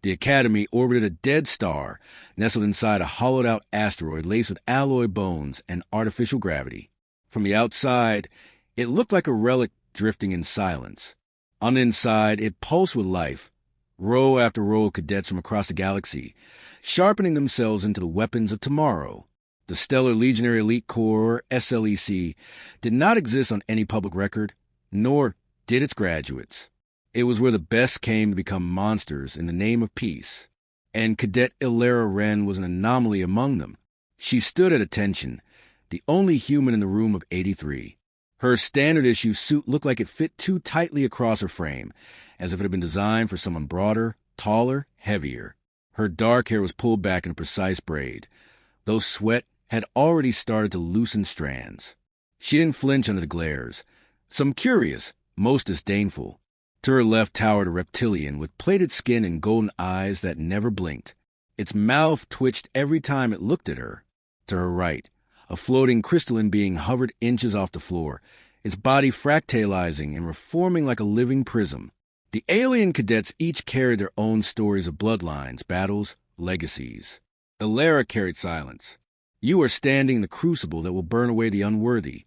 The Academy orbited a dead star, nestled inside a hollowed-out asteroid laced with alloy bones and artificial gravity. From the outside, it looked like a relic drifting in silence. On the inside, it pulsed with life, row after row of cadets from across the galaxy, sharpening themselves into the weapons of tomorrow. The Stellar Legionary Elite Corps, or SLEC, did not exist on any public record, nor did its graduates. It was where the best came to become monsters in the name of peace, and Cadet Illyra Wren was an anomaly among them. She stood at attention, the only human in the room of 83. Her standard-issue suit looked like it fit too tightly across her frame, as if it had been designed for someone broader, taller, heavier. Her dark hair was pulled back in a precise braid, though sweat had already started to loosen strands. She didn't flinch under the glares, some curious, most disdainful. To her left towered a reptilian with plated skin and golden eyes that never blinked. Its mouth twitched every time it looked at her. To her right, a floating crystalline being hovered inches off the floor, its body fractalizing and reforming like a living prism. The alien cadets each carried their own stories of bloodlines, battles, legacies. Illyra carried silence. "You are standing in the crucible that will burn away the unworthy,"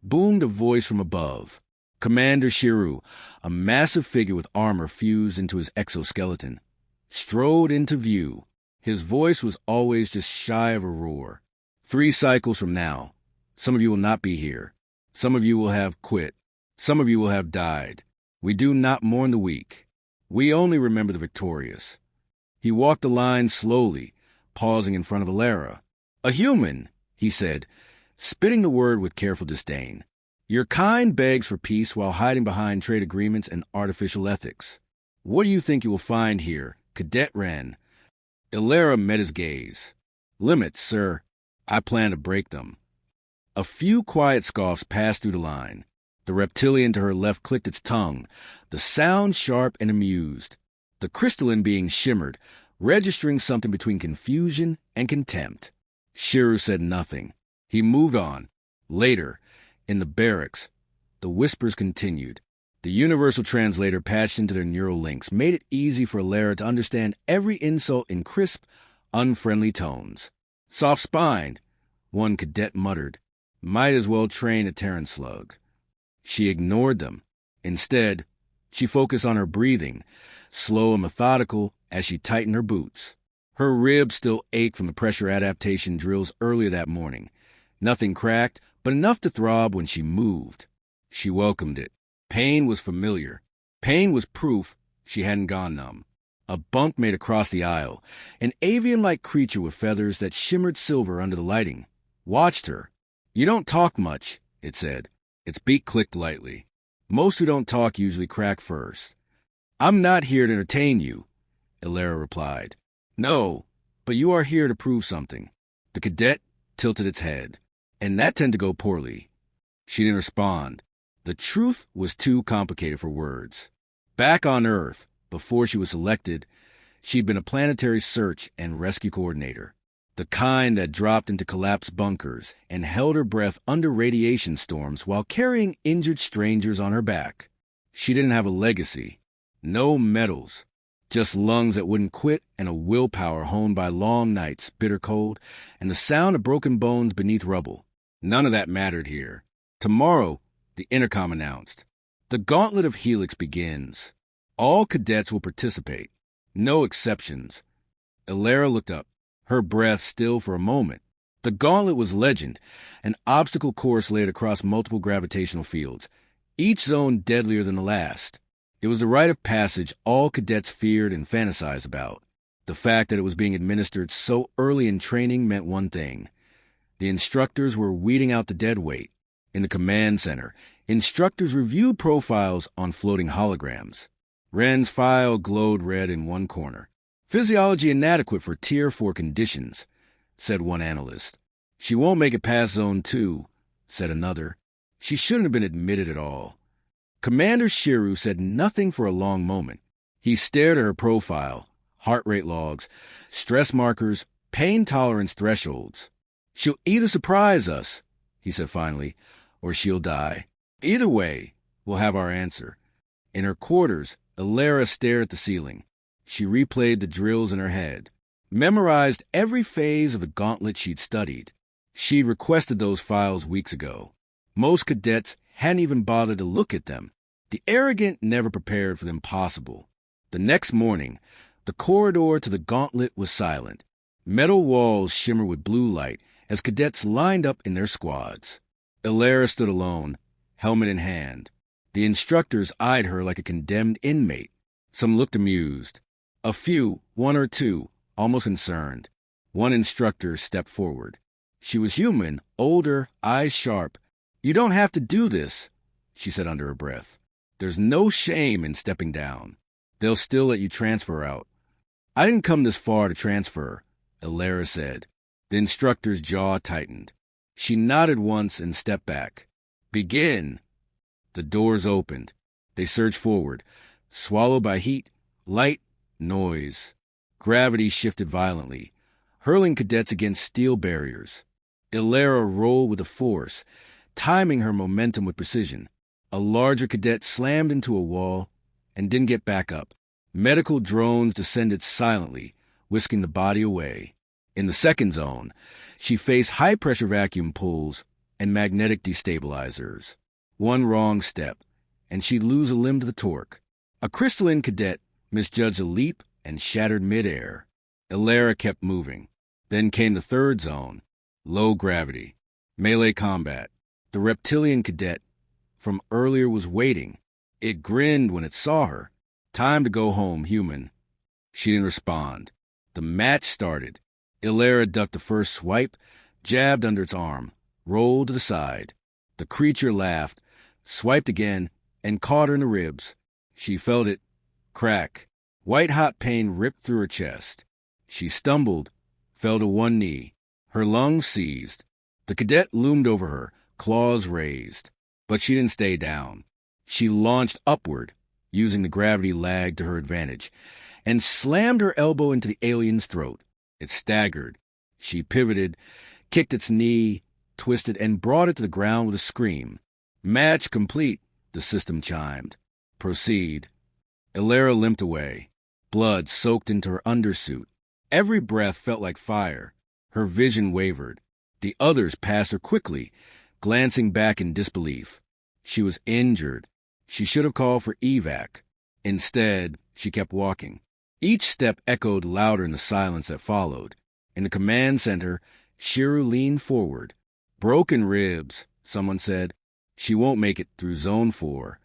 boomed a voice from above. Commander Shiru, a massive figure with armor fused into his exoskeleton, strode into view. His voice was always just shy of a roar. 3 cycles from now, some of you will not be here. Some of you will have quit. Some of you will have died. We do not mourn the weak. We only remember the victorious. He walked the line slowly, pausing in front of Illyra. "A human," he said, spitting the word with careful disdain. "Your kind begs for peace while hiding behind trade agreements and artificial ethics. What do you think you will find here, Cadet Wren?" Illyra met his gaze. "Limits, sir. I plan to break them." A few quiet scoffs passed through the line. The reptilian to her left clicked its tongue, the sound sharp and amused. The crystalline being shimmered, registering something between confusion and contempt. Shiru said nothing. He moved on. Later, in the barracks, the whispers continued. The universal translator patched into their neural links made it easy for Illyra to understand every insult in crisp, unfriendly tones. "Soft-spined," one cadet muttered. "Might as well train a Terran slug." She ignored them. Instead, she focused on her breathing, slow and methodical as she tightened her boots. Her ribs still ached from the pressure adaptation drills earlier that morning. Nothing cracked, but enough to throb when she moved. She welcomed it. Pain was familiar. Pain was proof she hadn't gone numb. A bump made across the aisle. An avian-like creature with feathers that shimmered silver under the lighting watched her. "You don't talk much," it said. Its beak clicked lightly. "Most who don't talk usually crack first." "I'm not here to entertain you," Illyra replied. "No, but you are here to prove something." The cadet tilted its head, and that tended to go poorly. She didn't respond. The truth was too complicated for words. Back on Earth, before she was selected, she'd been a planetary search and rescue coordinator, the kind that dropped into collapsed bunkers and held her breath under radiation storms while carrying injured strangers on her back. She didn't have a legacy. No medals. Just lungs that wouldn't quit and a willpower honed by long nights, bitter cold, and the sound of broken bones beneath rubble. None of that mattered here. Tomorrow, the intercom announced, the Gauntlet of Helix begins. All cadets will participate. No exceptions. Illyra looked up, her breath still for a moment. The Gauntlet was legend, an obstacle course laid across multiple gravitational fields, each zone deadlier than the last. It was the rite of passage all cadets feared and fantasized about. The fact that it was being administered so early in training meant one thing. The instructors were weeding out the dead weight. In the command center, instructors reviewed profiles on floating holograms. Wren's file glowed red in one corner. "Physiology inadequate for Tier 4 conditions," said one analyst. "She won't make it past Zone 2, said another. "She shouldn't have been admitted at all." Commander Shiru said nothing for a long moment. He stared at her profile, heart rate logs, stress markers, pain tolerance thresholds. "She'll either surprise us," he said finally, "or she'll die. Either way, we'll have our answer." In her quarters, Illyra stared at the ceiling. She replayed the drills in her head, memorized every phase of the gauntlet she'd studied. She'd requested those files weeks ago. Most cadets hadn't even bothered to look at them. The arrogant never prepared for the impossible. The next morning, the corridor to the gauntlet was silent. Metal walls shimmered with blue light as cadets lined up in their squads. Ilara stood alone, helmet in hand. The instructors eyed her like a condemned inmate. Some looked amused. A few, one or two, almost concerned. One instructor stepped forward. She was human, older, eyes sharp. "You don't have to do this," she said under her breath. "There's no shame in stepping down. They'll still let you transfer out." "I didn't come this far to transfer," Ilara said. The instructor's jaw tightened. She nodded once and stepped back. "Begin." The doors opened. They surged forward, swallowed by heat, light, noise. Gravity shifted violently, hurling cadets against steel barriers. Ilara rolled with a force, timing her momentum with precision. A larger cadet slammed into a wall and didn't get back up. Medical drones descended silently, whisking the body away. In the second zone, she faced high-pressure vacuum pulls and magnetic destabilizers. One wrong step, and she'd lose a limb to the torque. A crystalline cadet misjudged a leap and shattered midair. Ilara kept moving. Then came the third zone, low gravity, melee combat. The reptilian cadet from earlier was waiting. It grinned when it saw her. "Time to go home, human." She didn't respond. The match started. Ilara ducked the first swipe, jabbed under its arm, rolled to the side. The creature laughed, swiped again, and caught her in the ribs. She felt it crack. White-hot pain ripped through her chest. She stumbled, fell to one knee. Her lungs seized. The cadet loomed over her, claws raised. But she didn't stay down. She launched upward, using the gravity lag to her advantage, and slammed her elbow into the alien's throat. It staggered. She pivoted, kicked its knee, twisted, and brought it to the ground with a scream. "Match complete," the system chimed. "Proceed." Ilara limped away. Blood soaked into her undersuit. Every breath felt like fire. Her vision wavered. The others passed her quickly, glancing back in disbelief. She was injured. She should have called for evac. Instead, she kept walking. Each step echoed louder in the silence that followed. In the command center, Shiru leaned forward. "Broken ribs," someone said. "She won't make it through Zone 4.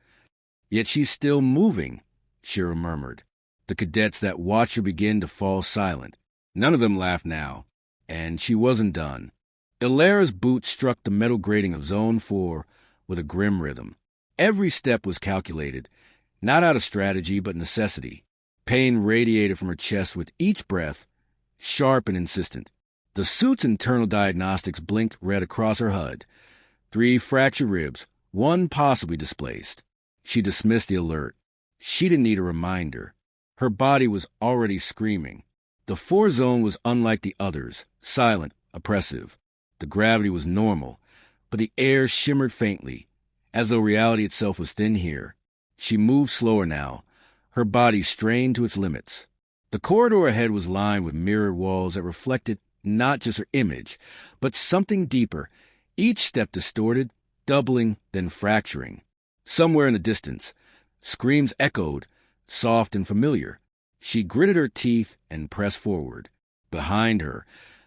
"Yet she's still moving," Shiru murmured. The cadets that watched her began to fall silent. None of them laughed now. And she wasn't done. Ilara's boot struck the metal grating of Zone 4 with a grim rhythm. Every step was calculated, not out of strategy but necessity. Pain radiated from her chest with each breath, sharp and insistent. The suit's internal diagnostics blinked red across her HUD. 3 fractured ribs, 1 possibly displaced. She dismissed the alert. She didn't need a reminder. Her body was already screaming. The 4 zone was unlike the others, silent, oppressive. The gravity was normal, but the air shimmered faintly, as though reality itself was thin here. She moved slower now, her body strained to its limits. The corridor ahead was lined with mirrored walls that reflected not just her image, but something deeper, each step distorted, doubling, then fracturing. Somewhere in the distance, screams echoed, soft and familiar. She gritted her teeth and pressed forward. Behind her,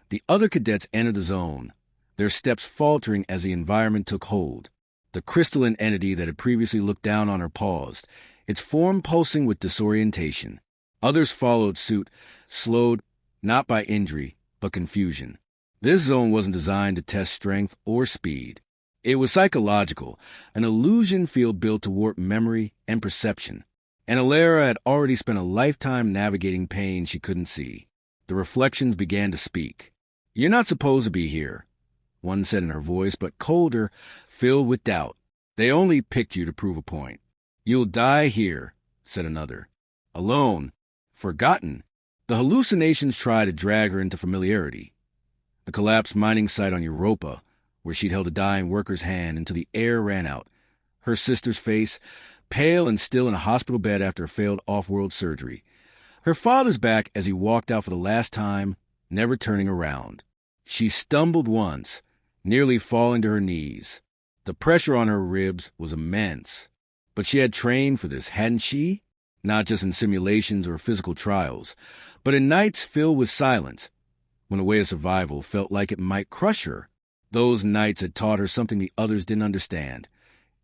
the other cadets entered the zone, their steps faltering as the environment took hold. The crystalline entity that had previously looked down on her paused, its form pulsing with disorientation. Others followed suit, slowed not by injury, but confusion. This zone wasn't designed to test strength or speed. It was psychological, an illusion field built to warp memory and perception. And Ilara had already spent a lifetime navigating pain she couldn't see. The reflections began to speak. "You're not supposed to be here," one said in her voice, but colder, filled with doubt. "They only picked you to prove a point." "You'll die here," said another. "Alone. Forgotten." The hallucinations tried to drag her into familiarity. The collapsed mining site on Europa, where she'd held a dying worker's hand until the air ran out. Her sister's face, pale and still in a hospital bed after a failed off-world surgery. Her father's back as he walked out for the last time, never turning around. She stumbled once, nearly falling to her knees. The pressure on her ribs was immense. But she had trained for this, hadn't she? Not just in simulations or physical trials, but in nights filled with silence, when a way of survival felt like it might crush her. Those nights had taught her something the others didn't understand.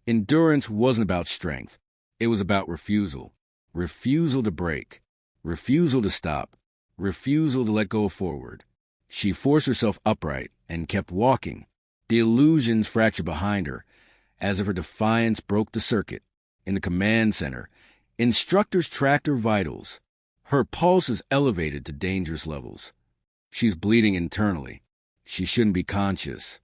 Endurance wasn't about strength. It was about refusal. Refusal to break. Refusal to stop. Refusal to let go forward. She forced herself upright and kept walking. The illusions fractured behind her, as if her defiance broke the circuit. In the command center, instructors tracked her vitals. Her pulses elevated to dangerous levels. She's bleeding internally. She shouldn't be conscious.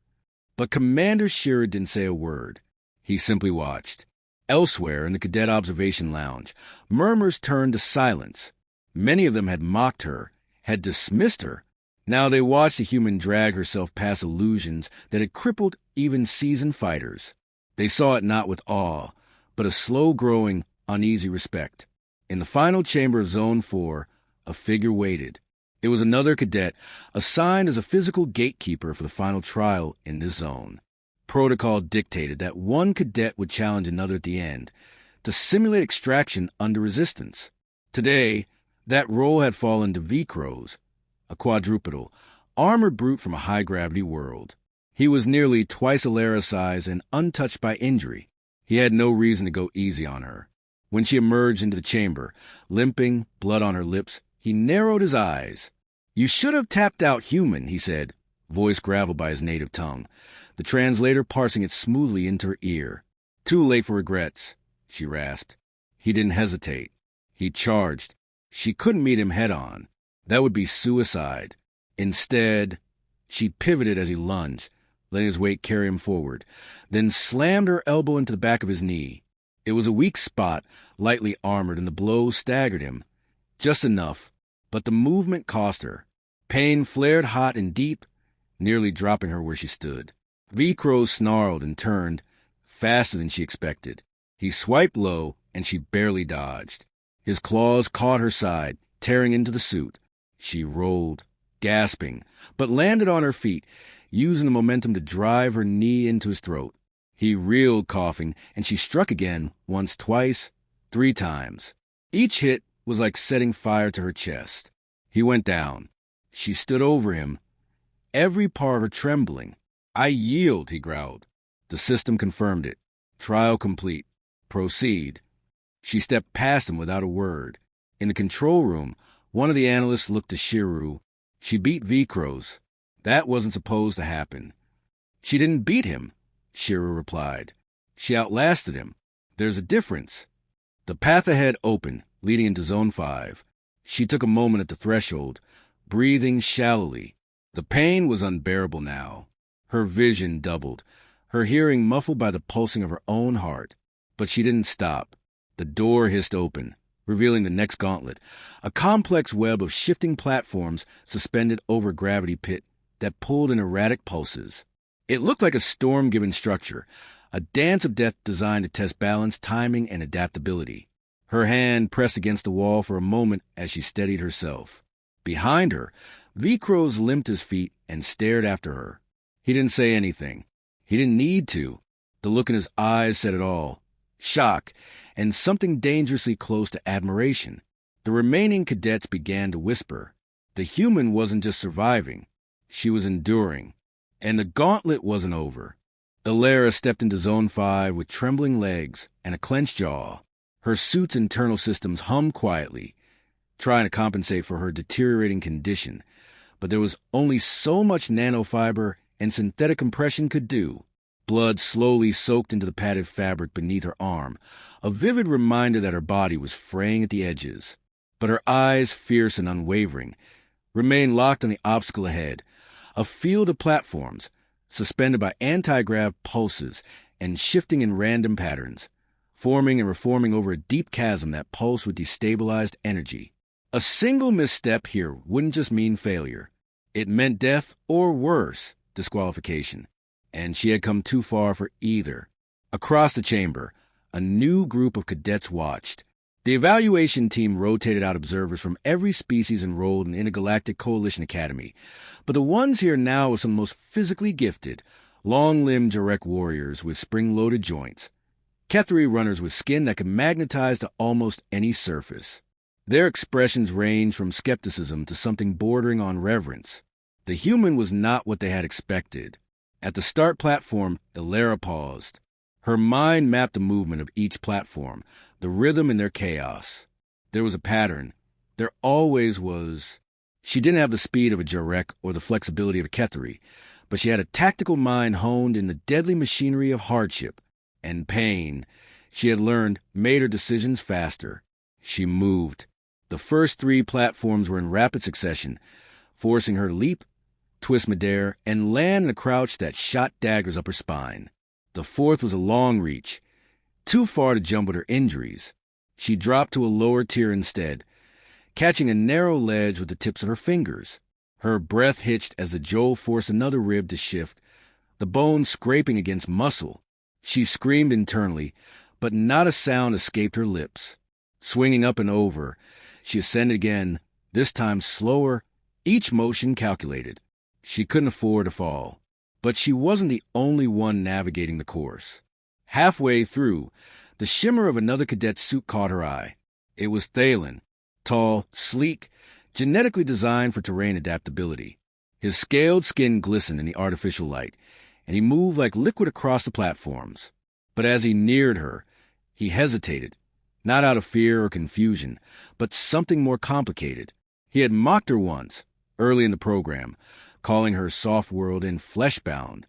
But Commander Shearer didn't say a word. He simply watched. Elsewhere in the cadet observation lounge, murmurs turned to silence. Many of them had mocked her, had dismissed her. Now they watched the human drag herself past illusions that had crippled even seasoned fighters. They saw it not with awe, but a slow-growing, uneasy respect. In the final chamber of Zone 4, a figure waited. It was another cadet, assigned as a physical gatekeeper for the final trial in this zone. Protocol dictated that one cadet would challenge another at the end, to simulate extraction under resistance. Today, that role had fallen to Vikros, a quadrupedal, armored brute from a high-gravity world. He was nearly twice Alara's size and untouched by injury. He had no reason to go easy on her. When she emerged into the chamber, limping, blood on her lips, he narrowed his eyes. "You should have tapped out human," he said, voice graveled by his native tongue, the translator parsing it smoothly into her ear. "Too late for regrets," she rasped. He didn't hesitate. He charged. She couldn't meet him head-on. That would be suicide. Instead, she pivoted as he lunged, letting his weight carry him forward, then slammed her elbow into the back of his knee. It was a weak spot, lightly armored, and the blow staggered him. Just enough, but the movement cost her. Pain flared hot and deep, nearly dropping her where she stood. Vikros snarled and turned, faster than she expected. He swiped low, and she barely dodged. His claws caught her side, tearing into the suit. She rolled, gasping, but landed on her feet, using the momentum to drive her knee into his throat. He reeled, coughing, and she struck again, once, twice, 3 times. Each hit was like setting fire to her chest. He went down. She stood over him, every part of her trembling. "I yield," he growled. The system confirmed it. Trial complete. Proceed. She stepped past him without a word. In the control room, one of the analysts looked to Shiru. "She beat Vikros. That wasn't supposed to happen." "She didn't beat him," Shiru replied. "She outlasted him. There's a difference." The path ahead opened, leading into Zone 5. She took a moment at the threshold, breathing shallowly. The pain was unbearable now. Her vision doubled, her hearing muffled by the pulsing of her own heart. But she didn't stop. The door hissed open, revealing the next gauntlet, a complex web of shifting platforms suspended over a gravity pit that pulled in erratic pulses. It looked like a storm-given structure, a dance of death designed to test balance, timing, and adaptability. Her hand pressed against the wall for a moment as she steadied herself. Behind her, Vikros limped his feet and stared after her. He didn't say anything. He didn't need to. The look in his eyes said it all. Shock, and something dangerously close to admiration. The remaining cadets began to whisper. The human wasn't just surviving. She was enduring. And the gauntlet wasn't over. Alara stepped into Zone 5 with trembling legs and a clenched jaw. Her suit's internal systems hummed quietly, trying to compensate for her deteriorating condition. But there was only so much nanofiber and synthetic compression could do. Blood slowly soaked into the padded fabric beneath her arm, a vivid reminder that her body was fraying at the edges. But her eyes, fierce and unwavering, remained locked on the obstacle ahead, a field of platforms, suspended by anti-grav pulses and shifting in random patterns, forming and reforming over a deep chasm that pulsed with destabilized energy. A single misstep here wouldn't just mean failure. It meant death, or worse, disqualification. And she had come too far for either. Across the chamber, a new group of cadets watched. The evaluation team rotated out observers from every species enrolled in the Intergalactic Coalition Academy, but the ones here now were some of the most physically gifted, long-limbed direct warriors with spring-loaded joints, Kethri runners with skin that could magnetize to almost any surface. Their expressions ranged from skepticism to something bordering on reverence. The human was not what they had expected. At the start platform, Ilera paused. Her mind mapped the movement of each platform, the rhythm in their chaos. There was a pattern. There always was. She didn't have the speed of a Jarek or the flexibility of a Kethri, but she had a tactical mind honed in the deadly machinery of hardship and pain. She had learned, made her decisions faster. She moved. The first 3 platforms were in rapid succession, forcing her to leap, twist midair, and land in a crouch that shot daggers up her spine. The 4th was a long reach, too far to jump with her injuries. She dropped to a lower tier instead, catching a narrow ledge with the tips of her fingers. Her breath hitched as the jolt forced another rib to shift, the bone scraping against muscle. She screamed internally, but not a sound escaped her lips. Swinging up and over, she ascended again, this time slower, each motion calculated. She couldn't afford to fall. But she wasn't the only one navigating the course. Halfway through, the shimmer of another cadet's suit caught her eye. It was Thalen, tall, sleek, genetically designed for terrain adaptability. His scaled skin glistened in the artificial light, and he moved like liquid across the platforms. But as he neared her, he hesitated, not out of fear or confusion, but something more complicated. He had mocked her once, early in the program, calling her soft-world and flesh-bound.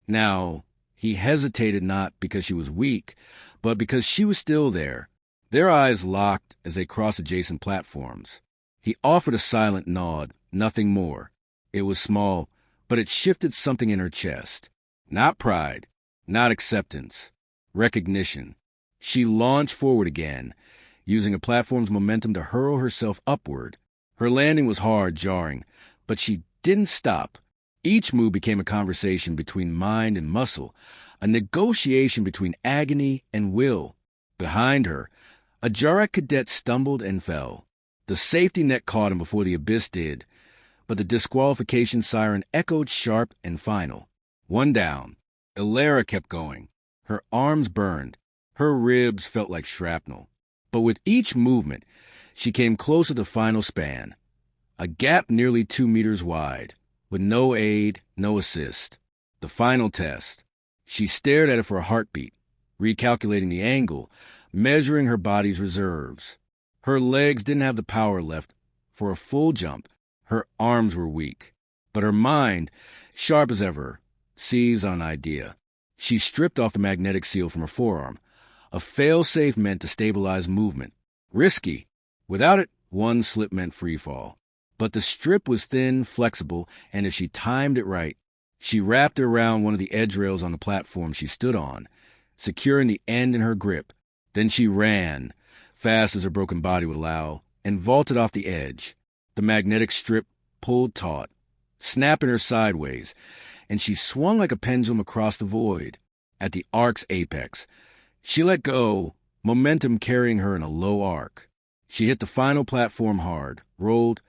Now, he hesitated not because she was weak, but because she was still there. Their eyes locked as they crossed adjacent platforms. He offered a silent nod, nothing more. It was small, but it shifted something in her chest. Not pride, not acceptance, recognition. She launched forward again, using a platform's momentum to hurl herself upward. Her landing was hard, jarring, but she didn't stop. Each move became a conversation between mind and muscle, a negotiation between agony and will. Behind her, a Jarek cadet stumbled and fell. The safety net caught him before the abyss did, but the disqualification siren echoed sharp and final. 1 down. Ilera kept going. Her arms burned. Her ribs felt like shrapnel. But with each movement, she came closer to the final span. A gap nearly 2 meters wide, with no aid, no assist. The final test. She stared at it for a heartbeat, recalculating the angle, measuring her body's reserves. Her legs didn't have the power left for a full jump. Her arms were weak. But her mind, sharp as ever, seized on an idea. She stripped off the magnetic seal from her forearm, a fail-safe meant to stabilize movement. Risky. Without it, one slip meant free fall. But the strip was thin, flexible, and if she timed it right, she wrapped it around one of the edge rails on the platform she stood on, securing the end in her grip. Then she ran, fast as her broken body would allow, and vaulted off the edge. The magnetic strip pulled taut, snapping her sideways, and she swung like a pendulum across the void. At the arc's apex, she let go, momentum carrying her in a low arc. She hit the final platform hard, rolled,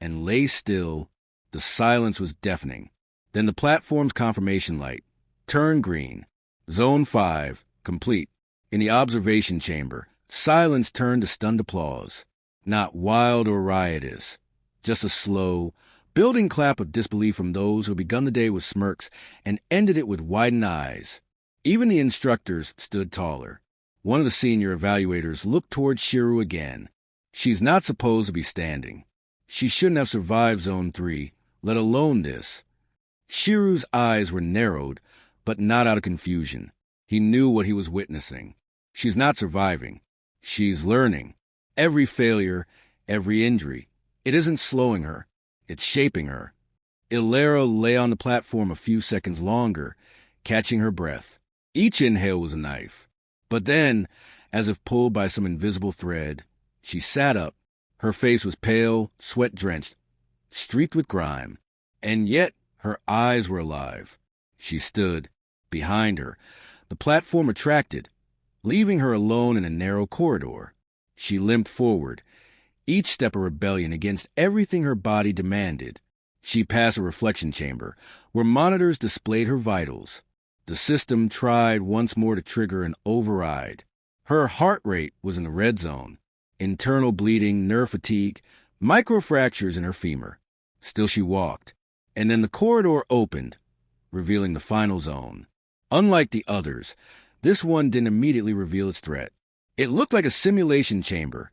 and lay still. The silence was deafening. Then the platform's confirmation light turned green. Zone 5, complete. In the observation chamber, silence turned to stunned applause. Not wild or riotous, just a slow, building clap of disbelief from those who had begun the day with smirks and ended it with widened eyes. Even the instructors stood taller. One of the senior evaluators looked toward Shiru again. She's not supposed to be standing. She shouldn't have survived Zone 3, let alone this. Shiru's eyes were narrowed, but not out of confusion. He knew what he was witnessing. She's not surviving. She's learning. Every failure, every injury. It isn't slowing her. It's shaping her. Ilera lay on the platform a few seconds longer, catching her breath. Each inhale was a knife. But then, as if pulled by some invisible thread, she sat up. Her face was pale, sweat-drenched, streaked with grime. And yet her eyes were alive. She stood. Behind her, the platform retracted, leaving her alone in a narrow corridor. She limped forward, each step a rebellion against everything her body demanded. She passed a reflection chamber, where monitors displayed her vitals. The system tried once more to trigger an override. Her heart rate was in the red zone. Internal bleeding, nerve fatigue, microfractures in her femur. Still she walked, and then the corridor opened, revealing the final zone. Unlike the others, this one didn't immediately reveal its threat. It looked like a simulation chamber,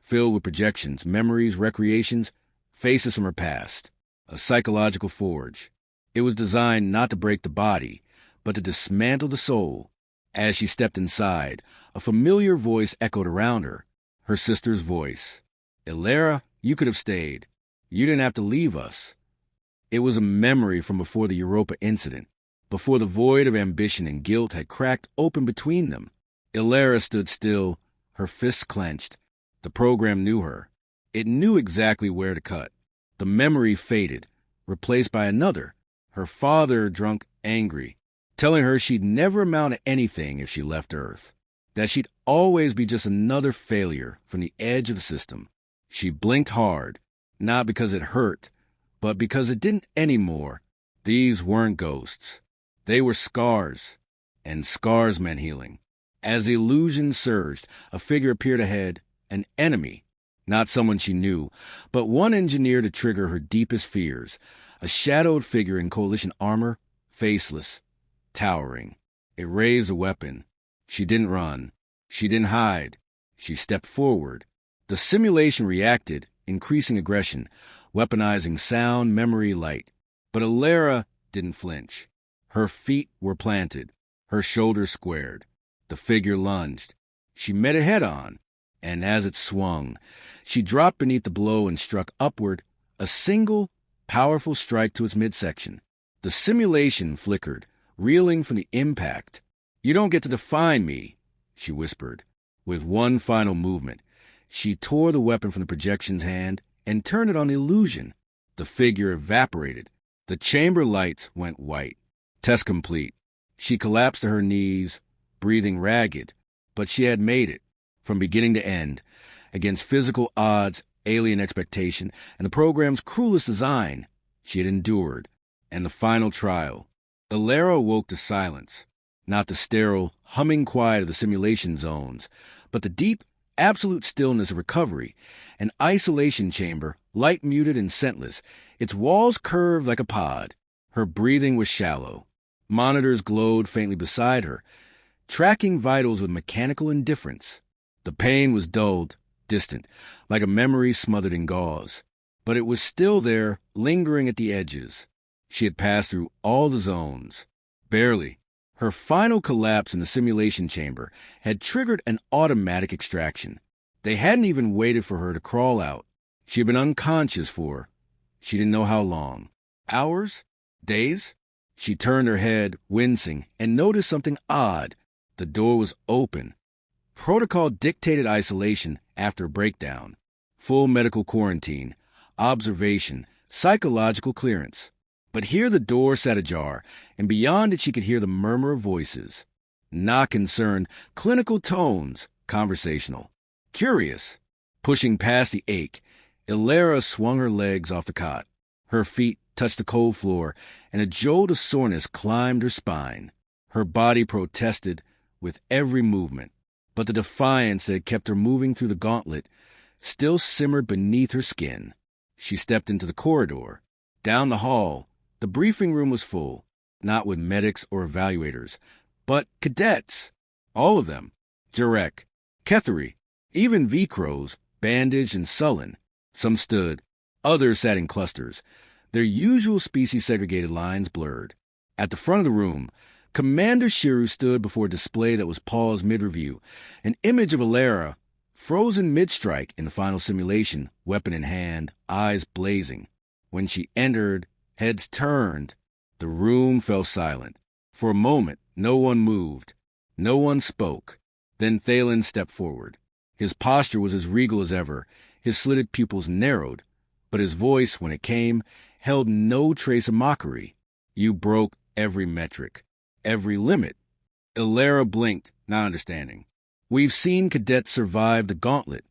filled with projections, memories, recreations, faces from her past. A psychological forge. It was designed not to break the body, but to dismantle the soul. As she stepped inside, a familiar voice echoed around her, her sister's voice. "Illyra, you could have stayed. You didn't have to leave us." It was a memory from before the Europa incident, before the void of ambition and guilt had cracked open between them. Illyra stood still, her fists clenched. The program knew her. It knew exactly where to cut. The memory faded, replaced by another, her father drunk, angry, telling her she'd never amount to anything if she left Earth, that she'd always be just another failure from the edge of the system. She blinked hard, not because it hurt, but because it didn't anymore. These weren't ghosts. They were scars, and scars meant healing. As the illusion surged, a figure appeared ahead, an enemy. Not someone she knew, but one engineered to trigger her deepest fears. A shadowed figure in coalition armor, faceless, towering. It raised a weapon. She didn't run. She didn't hide. She stepped forward. The simulation reacted, increasing aggression, weaponizing sound, memory, light. But Illyra didn't flinch. Her feet were planted, her shoulders squared. The figure lunged. She met it head-on, and as it swung, she dropped beneath the blow and struck upward, a single, powerful strike to its midsection. The simulation flickered, reeling from the impact. "You don't get to define me," she whispered. With one final movement, she tore the weapon from the projection's hand and turned it on the illusion. The figure evaporated. The chamber lights went white. Test complete. She collapsed to her knees, breathing ragged, but she had made it. From beginning to end, against physical odds, alien expectation, and the program's cruelest design, she had endured. And the final trial. Illyra awoke to silence, not the sterile, humming quiet of the simulation zones, but the deep, absolute stillness of recovery, an isolation chamber, light muted and scentless, its walls curved like a pod. Her breathing was shallow. Monitors glowed faintly beside her, tracking vitals with mechanical indifference. The pain was dulled, distant, like a memory smothered in gauze. But it was still there, lingering at the edges. She had passed through all the zones. Barely. Her final collapse in the simulation chamber had triggered an automatic extraction. They hadn't even waited for her to crawl out. She had been unconscious for, she didn't know how long. Hours? Days? She turned her head, wincing, and noticed something odd. The door was open. Protocol dictated isolation after a breakdown. Full medical quarantine, observation, psychological clearance. But here the door sat ajar, and beyond it she could hear the murmur of voices. Not concerned, clinical tones, conversational. Curious. Pushing past the ache, Illyra swung her legs off the cot. Her feet touched the cold floor, and a jolt of soreness climbed her spine. Her body protested with every movement, but the defiance that had kept her moving through the gauntlet still simmered beneath her skin. She stepped into the corridor. Down the hall, the briefing room was full, not with medics or evaluators, but cadets. All of them. Jarek, Ketheri, even V-Crows, bandaged and sullen. Some stood. Others sat in clusters, their usual species-segregated lines blurred. At the front of the room, Commander Shiru stood before a display that was paused mid-review, an image of Illyra, frozen mid-strike in the final simulation, weapon in hand, eyes blazing. When she entered, heads turned. The room fell silent. For a moment, no one moved. No one spoke. Then Thalen stepped forward. His posture was as regal as ever, his slitted pupils narrowed, but his voice, when it came, held no trace of mockery. You broke every metric, every limit. Illyra blinked, not understanding. We've seen cadets survive the gauntlet,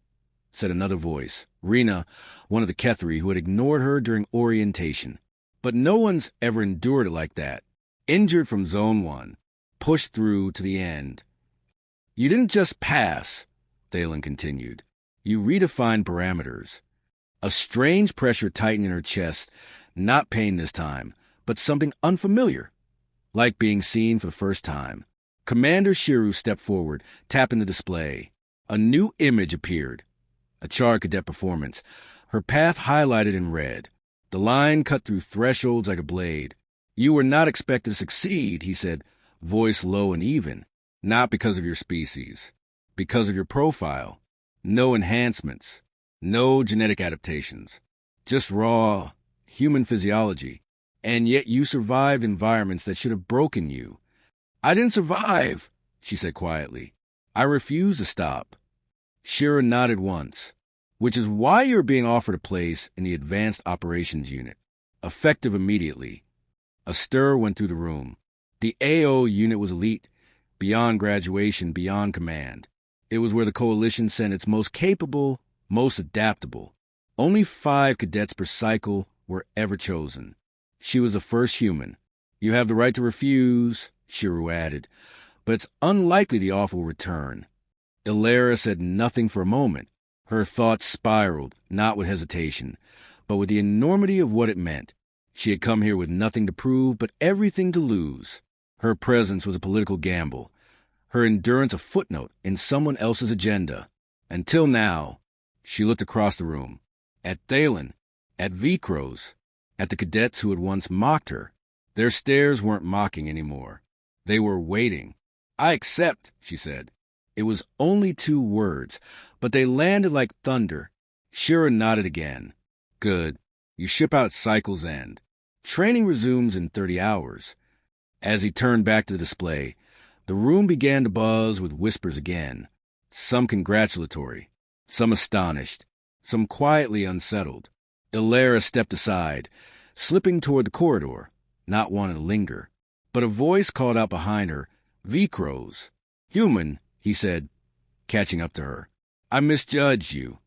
said another voice, Rena, one of the Kethri who had ignored her during orientation. But no one's ever endured it like that. Injured from Zone 1, pushed through to the end. You didn't just pass, Thalen continued. You redefined parameters. A strange pressure tightened in her chest, not pain this time, but something unfamiliar, like being seen for the first time. Commander Shiru stepped forward, tapping the display. A new image appeared. A charred cadet performance, her path highlighted in red. The line cut through thresholds like a blade. You were not expected to succeed, he said, voice low and even. Not because of your species. Because of your profile. No enhancements. No genetic adaptations. Just raw human physiology. And yet you survived environments that should have broken you. I didn't survive, she said quietly. I refuse to stop. Shira nodded once. Which is why you're being offered a place in the Advanced Operations Unit. Effective immediately. A stir went through the room. The AO unit was elite, beyond graduation, beyond command. It was where the Coalition sent its most capable, most adaptable. Only 5 cadets per cycle were ever chosen. She was the first human. You have the right to refuse, Shiru added, but it's unlikely the offer will return. Ilera said nothing for a moment. Her thoughts spiraled, not with hesitation, but with the enormity of what it meant. She had come here with nothing to prove, but everything to lose. Her presence was a political gamble. Her endurance a footnote in someone else's agenda. Until now, she looked across the room. At Thalen, at Vikros, at the cadets who had once mocked her. Their stares weren't mocking anymore. They were waiting. I accept, she said. It was only 2 words, but they landed like thunder. Shira nodded again. Good. You ship out at cycle's end. Training resumes in 30 hours. As he turned back to the display, the room began to buzz with whispers again. Some congratulatory, some astonished, some quietly unsettled. Ilera stepped aside, slipping toward the corridor, not wanting to linger. But a voice called out behind her, Vikros. Human, he said, catching up to her. I misjudged you.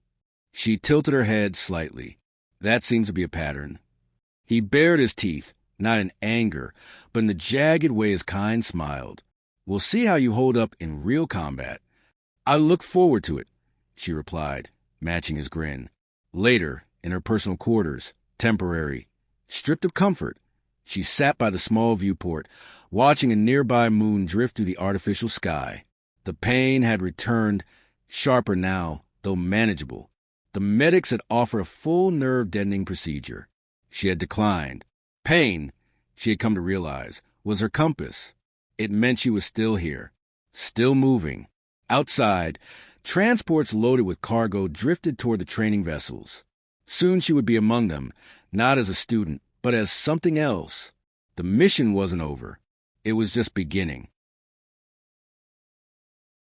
She tilted her head slightly. That seems to be a pattern. He bared his teeth, not in anger, but in the jagged way his kind smiled. We'll see how you hold up in real combat. I look forward to it, she replied, matching his grin. Later, in her personal quarters, temporary, stripped of comfort, she sat by the small viewport, watching a nearby moon drift through the artificial sky. The pain had returned, sharper now, though manageable. The medics had offered a full nerve-deadening procedure. She had declined. Pain, she had come to realize, was her compass. It meant she was still here, still moving. Outside, transports loaded with cargo drifted toward the training vessels. Soon she would be among them, not as a student, but as something else. The mission wasn't over. It was just beginning.